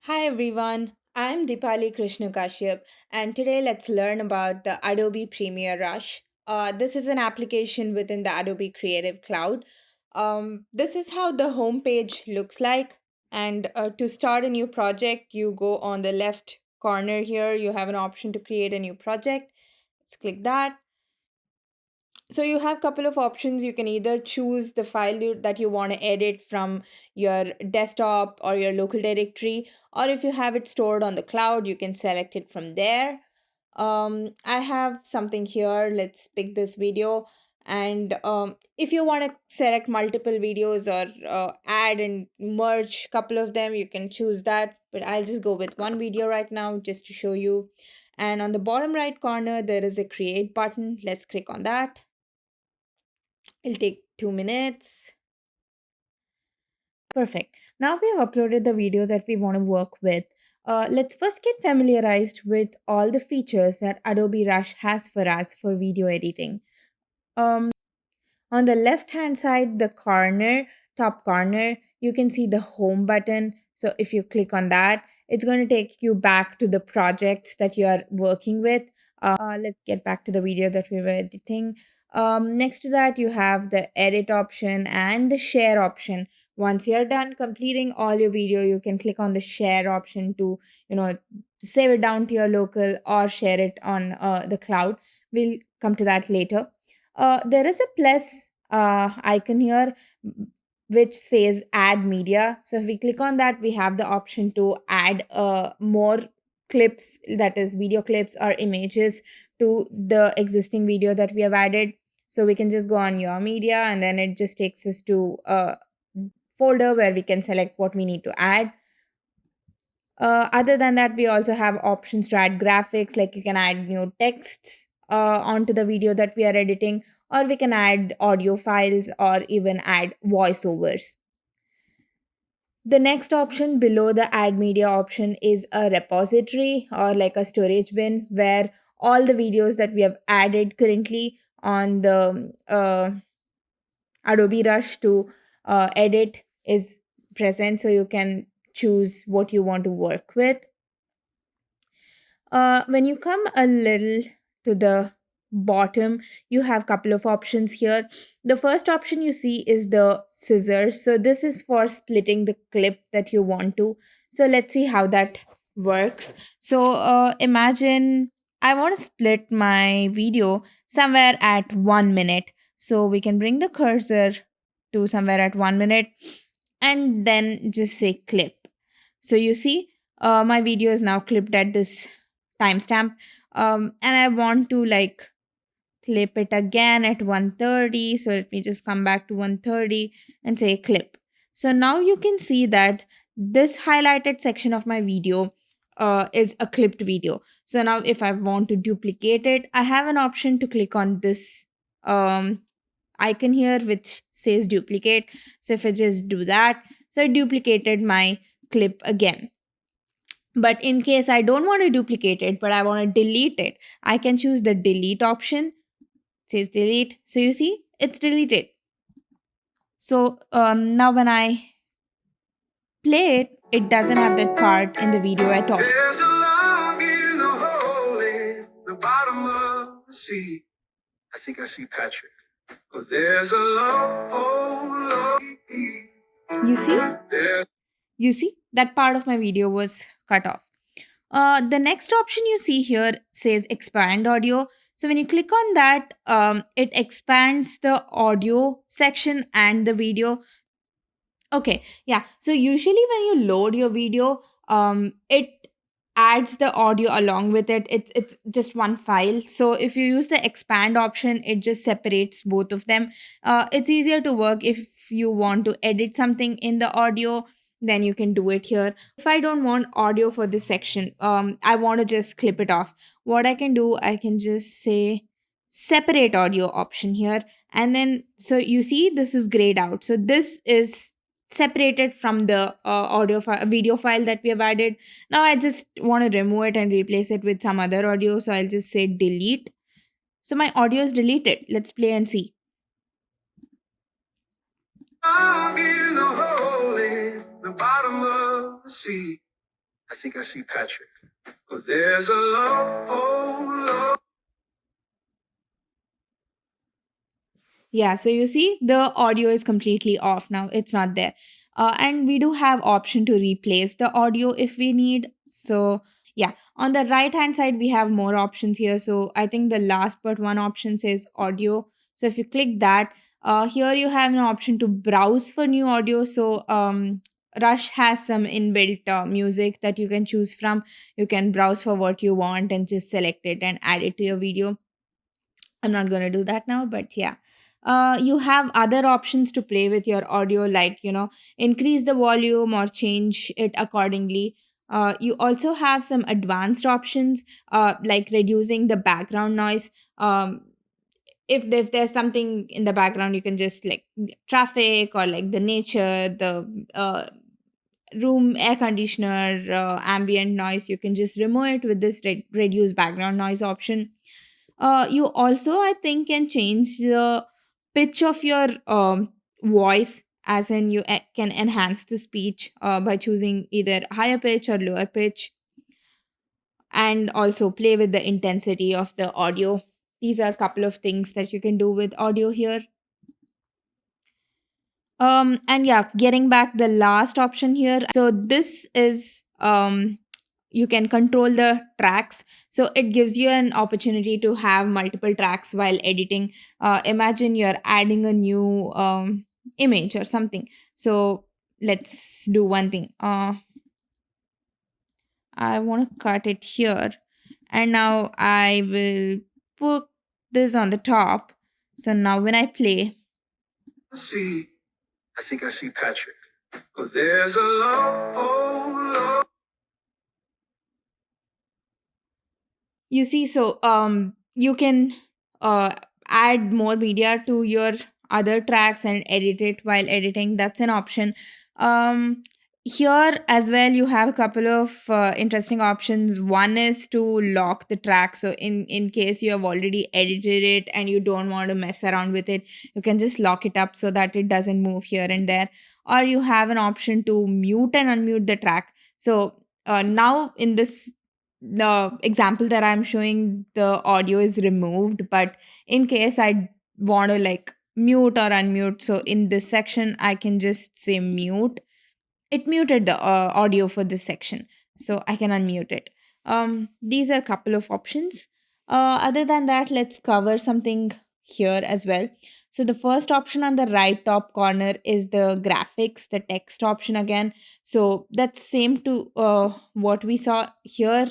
Hi everyone, I'm Dipali Krishna Kashyap, and today let's learn about the Adobe Premiere Rush. This is an application within the Adobe Creative Cloud. This is how the homepage looks like. And to start a new project, you go on the left corner here. You have an option to create a new project. Let's click that. So you have couple of options. You can either choose the that you want to edit from your desktop or your local directory, or if you have it stored on the cloud, you can select it from there. I have something here. Let's pick this video. And if you want to select multiple videos or add and merge couple of them, you can choose that, but I'll just go with one video right now just to show you. And on the bottom right corner there is a create button. Let's click on that. It'll take 2 minutes. Perfect. Now we have uploaded the video that we want to work with. Let's first get familiarized with all the features that Adobe Rush has for us for video editing. Um, on the left hand side, the top corner, you can see the home button. So if you click on that, it's going to take you back to the projects that you are working with. Let's get back to the video that we were editing. Next to that, you have the edit option and the share option. Once you're done completing all your video, you can click on the share option to, save it down to your local or share it on the cloud. We'll come to that later. There is a plus icon here which says add media. So if we click on that, we have the option to add more clips, that is video clips or images, to the existing video that we have added. So we can just go on your media and then it just takes us to a folder where we can select what we need to add. Other than that, we also have options to add graphics, like you can add new texts onto the video that we are editing, or we can add audio files or even add voiceovers. The next option below the add media option is a repository or like a storage bin where all the videos that we have added currently on the Adobe Rush to edit is present, so you can choose what you want to work with. When you come a little to the bottom, you have couple of options here. The first option you see is the scissors. So this is for splitting the clip that you want to. So let's see how that works. So imagine I want to split my video somewhere at 1 minute. So we can bring the cursor to somewhere at 1 minute and then just say clip. So you see, my video is now clipped at this timestamp, and I want to like clip it again at 1:30. So let me just come back to 1:30 and say clip. So now you can see that this highlighted section of my video is a clipped video. So now if I want to duplicate it, I have an option to click on this icon here which says duplicate. So if I just do that, so I duplicated my clip again. But in case I don't want to duplicate it, but I want to delete it, I can choose the delete option. It says delete. So you see, it's deleted. So now when I play it, it doesn't have that part in the video at all. There's a log in the hole in the bottom of the sea. I think I see Patrick. But there's a log. You see? You see, that part of my video was cut off. The next option you see here says expand audio. So when you click on that, it expands the audio section and the video. Okay, yeah. So usually when you load your video, it adds the audio along with it. It's just one file. So if you use the expand option, it just separates both of them. It's easier to work if you want to edit something in the audio, then you can do it here. If I don't want audio for this section, I want to just clip it off. What I can do, I can just say separate audio option here, and then so you see this is grayed out. So this is separated from the video file that we have added. Now I just want to remove it and replace it with some other audio, so I'll just say delete. So my audio is deleted. Let's play and see. I'm in a hole in the bottom of the sea. I think I see Patrick. But there's a love, oh, love. Yeah, so you see the audio is completely off now. It's not there. And we do have option to replace the audio if we need. So yeah, on the right hand side we have more options here. So I think the last but one option says audio. So if you click that, here you have an option to browse for new audio. So Rush has some inbuilt music that you can choose from. You can browse for what you want and just select it and add it to your video. I'm not going to do that now, but yeah. You have other options to play with your audio, like, increase the volume or change it accordingly. You also have some advanced options, like reducing the background noise. If there's something in the background, you can just like traffic or like the nature, the room air conditioner, ambient noise. You can just remove it with this reduce background noise option. You also, I think, can change the pitch of your voice, as in you can enhance the speech by choosing either higher pitch or lower pitch, and also play with the intensity of the audio. These are a couple of things that you can do with audio here. And yeah, getting back the last option here. So this is you can control the tracks. So it gives you an opportunity to have multiple tracks while editing. Imagine you're adding a new image or something. So let's do one thing. I want to cut it here, and now I will put this on the top. So now when I play, see, I think I see Patrick. But there's a love, oh, love. You see, so you can uh add more media to your other tracks and edit it while editing. That's an option. Um Here as well you have a couple of interesting options. One is to lock the track. So in case you have already edited it and you don't want to mess around with it, you can just lock it up so that it doesn't move here and there. Or you have an option to mute and unmute the track. So now in this the example that I'm showing, the audio is removed, but in case I want to like mute or unmute, so in this section I can just say mute. It muted the audio for this section, so I can unmute it. These are a couple of options. Other than that, let's cover something here as well. So the first option on the right top corner is the graphics, the text option again. So that's same to what we saw here.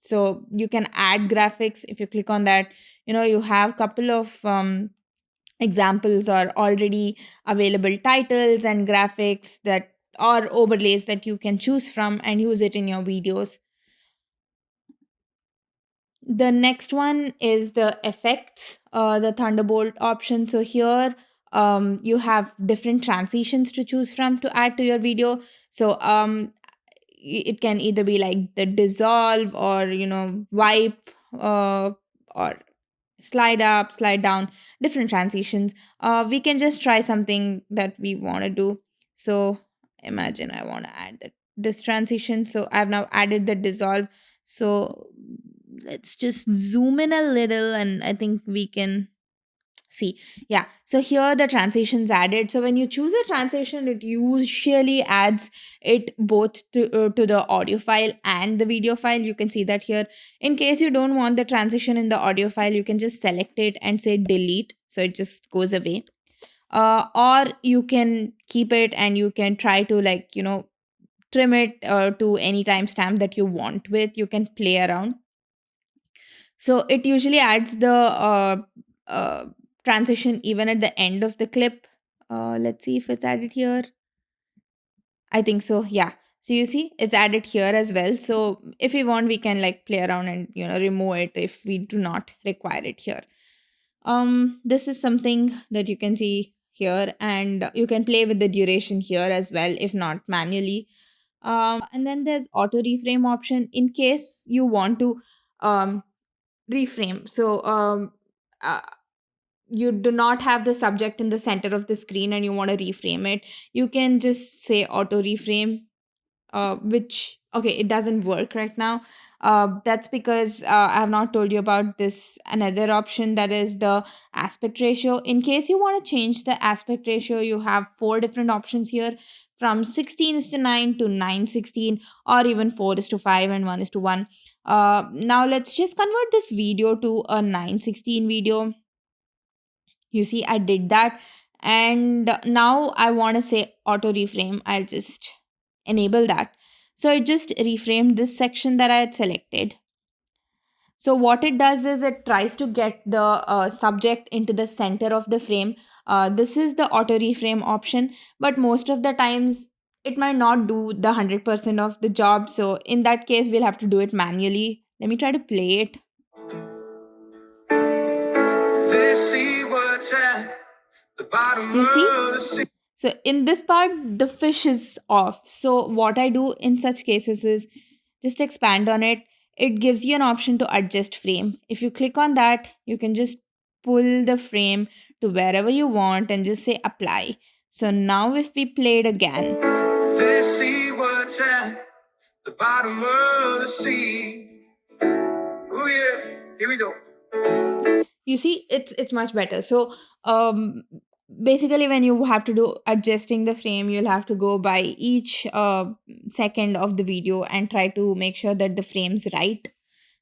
So you can add graphics. If you click on that, you have couple of examples or already available titles and graphics that or overlays that you can choose from and use it in your videos. The next one is the effects, the Thunderbolt option. So here you have different transitions to choose from to add to your video. So it can either be like the dissolve or wipe, or slide up, slide down, different transitions. We can just try something that we want to do. So imagine I want to add this transition. So I've now added the dissolve. So let's just zoom in a little, and I think we can see. Yeah, so here the transitions added. So when you choose a transition, it usually adds it both to the audio file and the video file. You can see that here. In case you don't want the transition in the audio file, you can just select it and say delete, so it just goes away. Or you can keep it and you can try to like trim it to any timestamp that you want with. You can play around. So it usually adds the uh, transition even at the end of the clip. Let's see if it's added here. I think so. Yeah. So you see, it's added here as well. So if we want, we can like play around and remove it if we do not require it here. This is something that you can see here, and you can play with the duration here as well, if not manually. And then there's auto reframe option in case you want to um reframe. So uh, you do not have the subject in the center of the screen and you want to reframe it, you can just say auto reframe, which Okay, it doesn't work right now. That's because I have not told you about this another option, that is the aspect ratio. In case you want to change the aspect ratio, you have four different options here, from 16 is to 9 to 9:16, or even 4 is to 5 and 1 is to 1. Now let's just convert this video to a 9:16 video. You see, I did that. And now I want to say auto reframe. I'll just enable that. So it just reframed this section that I had selected. So what it does is it tries to get the subject into the center of the frame. This is the auto reframe option, but most of the times it might not do the 100% of the job. So in that case, we'll have to do it manually. Let me try to play it. They see what's at the bottom. You see? Of the sea. So in this part, the fish is off. So what I do in such cases is just expand on it. It gives you an option to adjust frame. If you click on that, you can just pull the frame to wherever you want and just say apply. So now if we play it again, they see what's at the bottom of the sea. Oh yeah, here we go. You see, it's much better. So um basically, when you have to do adjusting the frame, you'll have to go by each second of the video and try to make sure that the frame's right.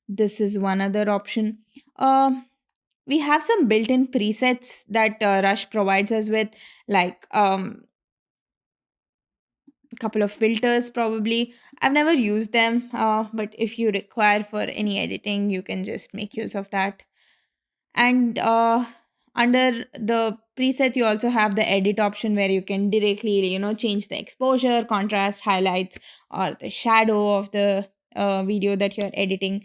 This is one other option. We have some built-in presets that Rush provides us with, like a couple of filters probably. I've never used them, but if you require for any editing, you can just make use of that. And under the presets, you also have the edit option where you can directly, change the exposure, contrast, highlights, or the shadow of the video that you're editing.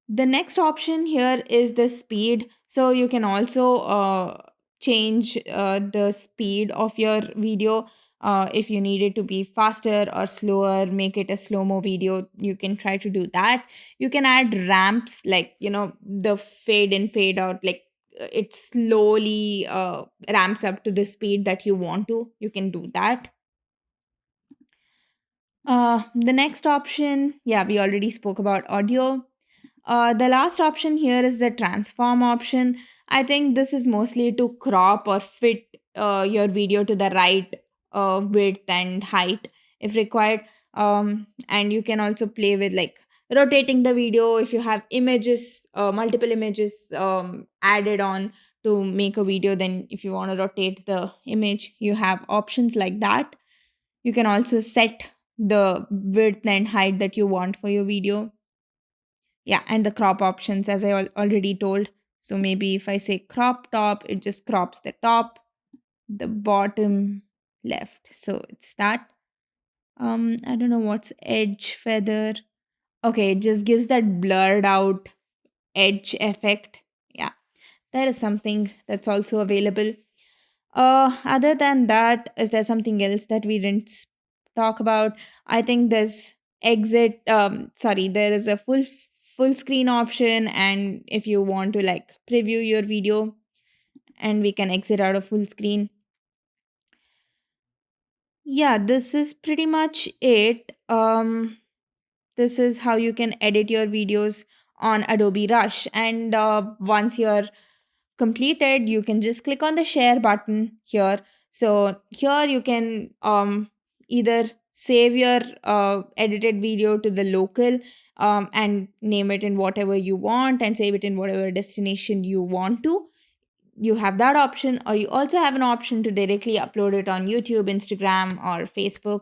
The next option here is the speed. So you can also change the speed of your video. If you need it to be faster or slower, make it a slow mo video, you can try to do that. You can add ramps, like, the fade in, fade out, like it slowly ramps up to the speed that you want to. You can do that. The next option, yeah, we already spoke about audio. The last option here is the transform option. I think this is mostly to crop or fit your video to the right width and height if required. And you can also play with, like, rotating the video if you have images, multiple images added on to make a video. Then if you want to rotate the image, you have options like that. You can also set the width and height that you want for your video. Yeah, and the crop options, as I already told. So maybe if I say crop top, it just crops the top, the bottom left. So it's that. I don't know what's edge feather. Okay, it just gives that blurred out edge effect. Yeah, there is something that's also available. Other than that, is there something else that we didn't talk about? I think there's exit. Sorry, there is a full screen option, and if you want to, like, preview your video, and we can exit out of full screen. Yeah, this is pretty much it. This is how you can edit your videos on Adobe Rush, and once you're completed, you can just click on the share button here. So here you can either save your edited video to the local, and name it in whatever you want and save it in whatever destination you want to. You have that option, or you also have an option to directly upload it on YouTube, Instagram, or Facebook.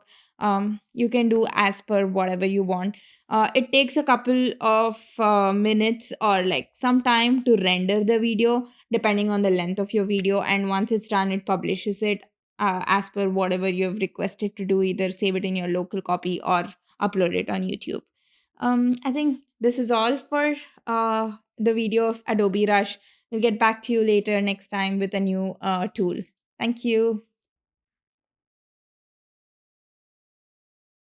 You can do as per whatever you want. It takes a couple of minutes or like some time to render the video depending on the length of your video, and once it's done, it publishes it as per whatever you have requested to do, either save it in your local copy or upload it on YouTube. I think this is all for the video of Adobe Rush. We'll get back to you later next time with a new tool. Thank you.